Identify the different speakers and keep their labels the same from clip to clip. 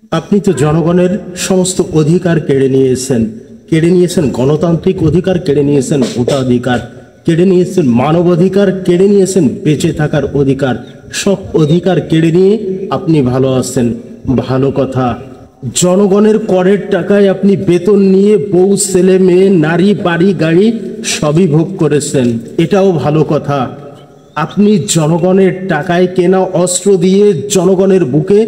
Speaker 1: আপনি তো জনগণের সমস্ত অধিকার কেড়ে নিয়েছেন গণতান্ত্রিক অধিকার, কেড়ে নিয়েছেন ভোটাধিকার, কেড়ে নিয়েছেন মানবাধিকার, কেড়ে নিয়েছেন বেঁচে থাকার অধিকার। সব অধিকার কেড়ে নিয়ে আপনি ভালো আছেন, ভালো কথা। জনগণের করের টাকায় আপনি বেতন নিয়ে বউ, ছেলে, মেয়ে, নারী, বাড়ি, গাড়ি সবই ভোগ করেছেন, এটাও ভালো কথা। আপনি জনগণের টাকায় কেনা অস্ত্র দিয়ে জনগণের বুকে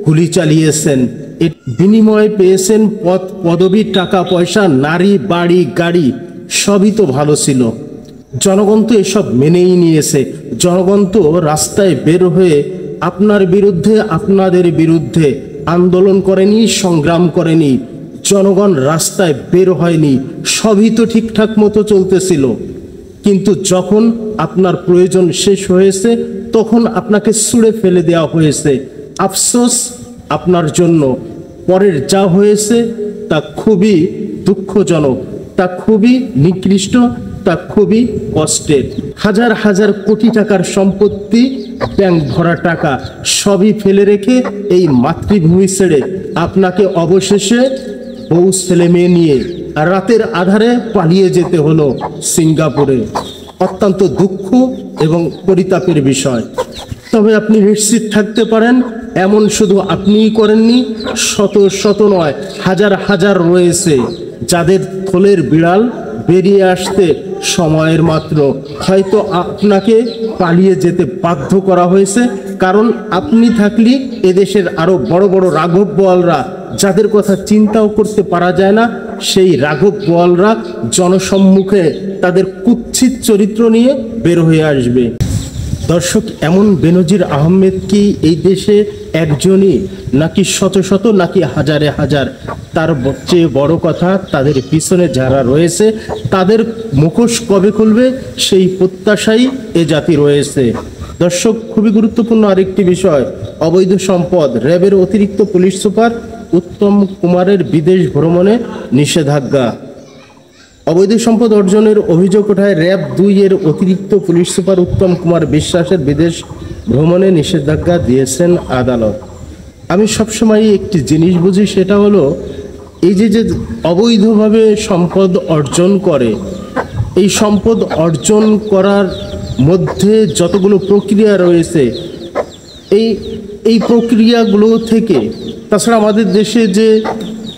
Speaker 1: গুলি চালিয়েছেন, এর বিনিময়ে পেয়েছেন পদ, পদবি, টাকা পয়সা, নারী, বাড়ি, গাড়ি, সবই তো ভালো ছিল। জনগণ তো এসব মেনেই নিয়েছে। জনগণ তো রাস্তায় বের হয়ে আপনার বিরুদ্ধে, আপনাদের বিরুদ্ধে আন্দোলন করেনি, সংগ্রাম করেনি। জনগণ রাস্তায় বের হয়নি, সবই তো ঠিকঠাক মতো চলতেছিল। কিন্তু যখন আপনার প্রয়োজন শেষ হয়েছে তখন আপনাকে ছুঁড়ে ফেলে দেওয়া হয়েছে। আফসোস আপনার জন্য। পরের যা হয়েছে তা খুবই দুঃখজনক, তা খুবই নিকৃষ্ট, তা খুবই কষ্টের। হাজার হাজার কোটি টাকার সম্পত্তি, ব্যাংক ভরা টাকা সবই ফেলে রেখে এই মাতৃভূমি ছেড়ে আপনাকে অবশেষে বউ, ছেলে, মেয়ে নিয়ে রাতের আধারে পালিয়ে যেতে হলো সিঙ্গাপুরে। অত্যন্ত দুঃখ এবং পরিতাপের বিষয়। তবে আপনি নিশ্চিত থাকতে পারেন, এমন শুধু আপনিই করেননি, শত শত নয়, হাজার হাজার রয়েছে যাদের থলের বিড়াল বেরিয়ে আসতে সময়ের মাত্র। হয়তো আপনাকে পালিয়ে যেতে বাধ্য করা হয়েছে, কারণ আপনি থাকলে এদেশের আরো বড় বড় রাঘব বোয়ালরা, যাদের কথা চিন্তাও করতে পারা যায় না, সেই রাঘব বোয়ালরা জনসম্মুখে তাদের কুৎসিত চরিত্র নিয়ে বের হয়ে আসবে। দর্শক, এমন বেনজির আহমেদ কি এই দেশে একজনই, নাকি শত শত, নাকি হাজারে হাজার? তার চেয়ে বড় কথা, তাদের পিছনে যারা রয়েছে তাদের মুখোশ কবে খুলবে সেই প্রত্যাশাই এ জাতি রয়েছে। দর্শক, খুবই গুরুত্বপূর্ণ আরেকটি বিষয়, অবৈধ সম্পদ। র্যাবের অতিরিক্ত পুলিশ সুপার উত্তম কুমারের বিদেশ ভ্রমণে নিষেধাজ্ঞা। অবৈধ সম্পদ অর্জনের অভিযোগ ওঠায় র্যাব 2 এর অতিরিক্ত পুলিশ সুপার উত্তম কুমার বিশ্বাসের বিদেশ ভ্রমণে নিষেধাজ্ঞা দিয়েছেন আদালত। আমি সবসময় একটি জিনিস বুঝি, সেটা হলো এই যে অবৈধভাবে সম্পদ অর্জন করে, এই সম্পদ অর্জন করার মধ্যে যতগুলো প্রক্রিয়া রয়েছে, এই প্রক্রিয়াগুলো থেকে, তাছাড়া আমাদের দেশে যে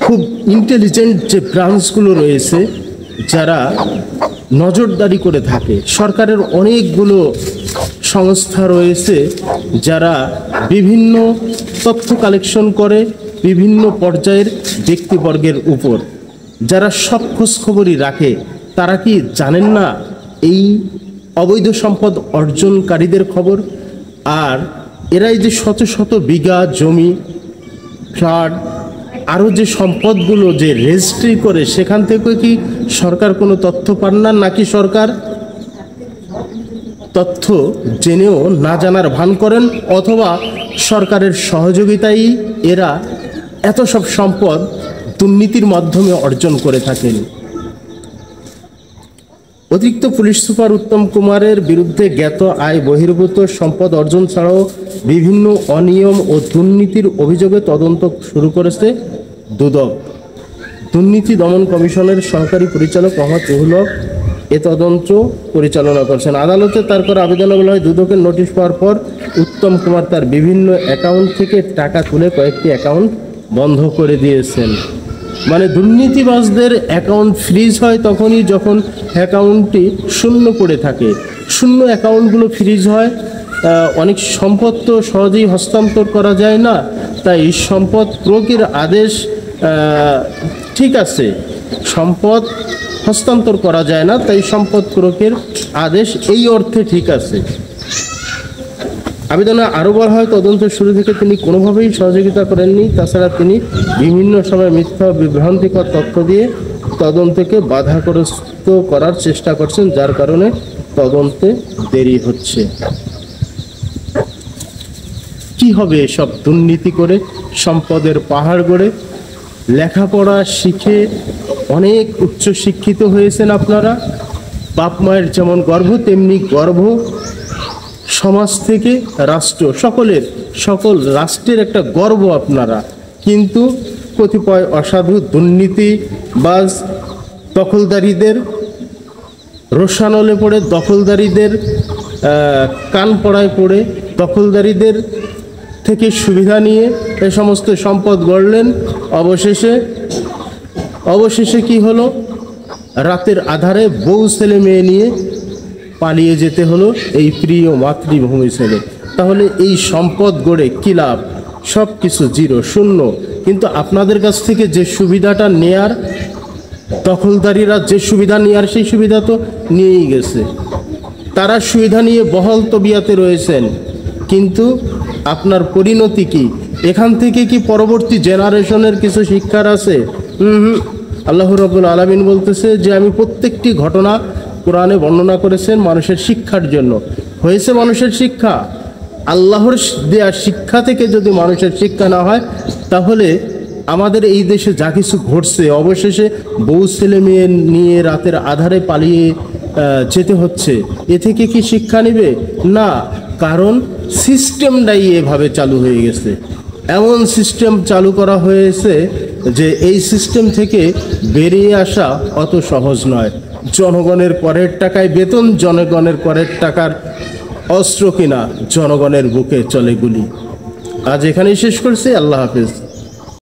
Speaker 1: খুব ইন্টেলিজেন্ট যে ব্রাঞ্চগুলো রয়েছে যারা নজরদারি করে থাকে, সরকারের অনেকগুলো সংস্থা রয়েছে যারা বিভিন্ন তথ্য কালেকশন করে বিভিন্ন পর্যায়ের ব্যক্তিবর্গের উপর, যারা সব খোঁজখবরই রাখে। তারা কি জানেন না এই অবৈধ সম্পদ অর্জনকারীদের খবর? আর এরাই যে শত শত বিঘা জমি, ফ্ল্যাট, আরও যে সম্পদগুলো যে রেজিস্ট্রি করে, সেখান থেকে কি সরকার কোনো তথ্য পান না? নাকি সরকার তথ্য জেনেও না জানার ভান করেন, অথবা সরকারের সহযোগিতায় এরা এত সব সম্পদ দুর্নীতির মাধ্যমে অর্জন করে থাকেন? অতিরিক্ত পুলিশ সুপার উত্তম কুমারের বিরুদ্ধে জ্ঞাত আয় বহির্ভূত সম্পদ অর্জন ছাড়াও বিভিন্ন অনিয়ম ও দুর্নীতির অভিযোগে তদন্ত শুরু করেছে দুদক। দুর্নীতি দমন কমিশনের সহকারী পরিচালক মোহাম্মদ রুহুল হক এ তদন্ত পরিচালনা করছেন। আদালতে তার করা আবেদনে বলা হয়, দুদকের নোটিশ পাওয়ার পর উত্তম কুমার তার বিভিন্ন অ্যাকাউন্ট থেকে টাকা তুলে কয়েকটি অ্যাকাউন্ট বন্ধ করে দিয়েছেন। মানে দুর্নীতিবাজদের অ্যাকাউন্ট ফ্রিজ হয় তখনই যখন অ্যাকাউন্টটি শূন্য পড়ে থাকে। শূন্য অ্যাকাউন্টগুলো ফ্রিজ হয়। অনেক সম্পদ তো সহজেই হস্তান্তর করা যায় না, তাই সম্পদ প্রয়োগের আদেশ ঠিক আছে, সম্পদ হস্তান্তর করা যায় না, তাই সম্পদ প্রয়োগের আদেশ এই অর্থে ঠিক আছে। আবেদনে আরও বলা হয়, তদন্ত শুরু থেকে তিনি কোনোভাবেই সহযোগিতা করেননি। তাছাড়া তিনি বিভিন্ন সময় মিথ্যা বিভ্রান্তিকর তথ্য দিয়ে তদন্তকে বাধাগ্রস্ত করার চেষ্টা করছেন, যার কারণে তদন্তে দেরি হচ্ছে। কি হবে এসব দুর্নীতি করে, সম্পদের পাহাড় গড়ে? লেখাপড়া শিখে অনেক উচ্চশিক্ষিত হয়েছেন আপনারা। বাপ মায়ের যেমন গর্ব, তেমনি গর্ব সমাজ থেকে রাষ্ট্র, সকল রাষ্ট্রের একটা গর্ব আপনারা। কিন্তু কতিপয় অসাধু দুর্নীতিবাজ দখলদারীদের রোষানলে পড়ে, দখলদারীদের কান পড়ায় পড়ে, দখলদারীদের থেকে সুবিধা নিয়ে এ সমস্ত সম্পদ গড়লেন। অবশেষে কি হলো? রাতের আধারে বউ ছেলে মেয়ে নিয়ে পালিয়ে যেতে হলো এই প্রিয় মাতৃভূমি ছেড়ে। তাহলে এই সম্পদ গড়ে কী লাভ? সব কিছু জিরো, শূন্য। কিন্তু আপনাদের কাছ থেকে যে সুবিধাটা নেয়ার, দখলদারীরা যে সুবিধা নেয়ার, সেই সুবিধা তো নিয়েই গেছে। তারা সুবিধা নিয়ে বহাল তবিয়াতে রয়েছেন, কিন্তু আপনার পরিণতি কি? এখান থেকে কি পরবর্তী জেনারেশনের কিছু শিক্ষার আছে? আল্লাহ রাব্বুল আলামিন বলতেছে যে আমি প্রত্যেকটি ঘটনা কোরআনে বর্ণনা করেছেন মানুষের শিক্ষার জন্য। হয়েছে মানুষের শিক্ষা। আল্লাহর দেয়া শিক্ষা থেকে যদি মানুষের শিক্ষা না হয়, তাহলে আমাদের এই দেশে যা কিছু ঘটছে, অবশেষে বউ ছেলে মেয়ে নিয়ে রাতের আধারে পালিয়ে যেতে হচ্ছে, এ থেকে কি শিক্ষা নেবে? না, কারণ সিস্টেমটাই এভাবে চালু হয়ে গেছে। এমন সিস্টেম চালু করা হয়েছে যে এই সিস্টেম থেকে বেরিয়ে আসা অত সহজ নয়। জনগণের করের টাকায় বেতন, জনগণের করের টাকার অস্ত্র কিনা, জনগণের বুকে চলে গুলি। আজ এখানেই শেষ করছি। আল্লাহ হাফেজ।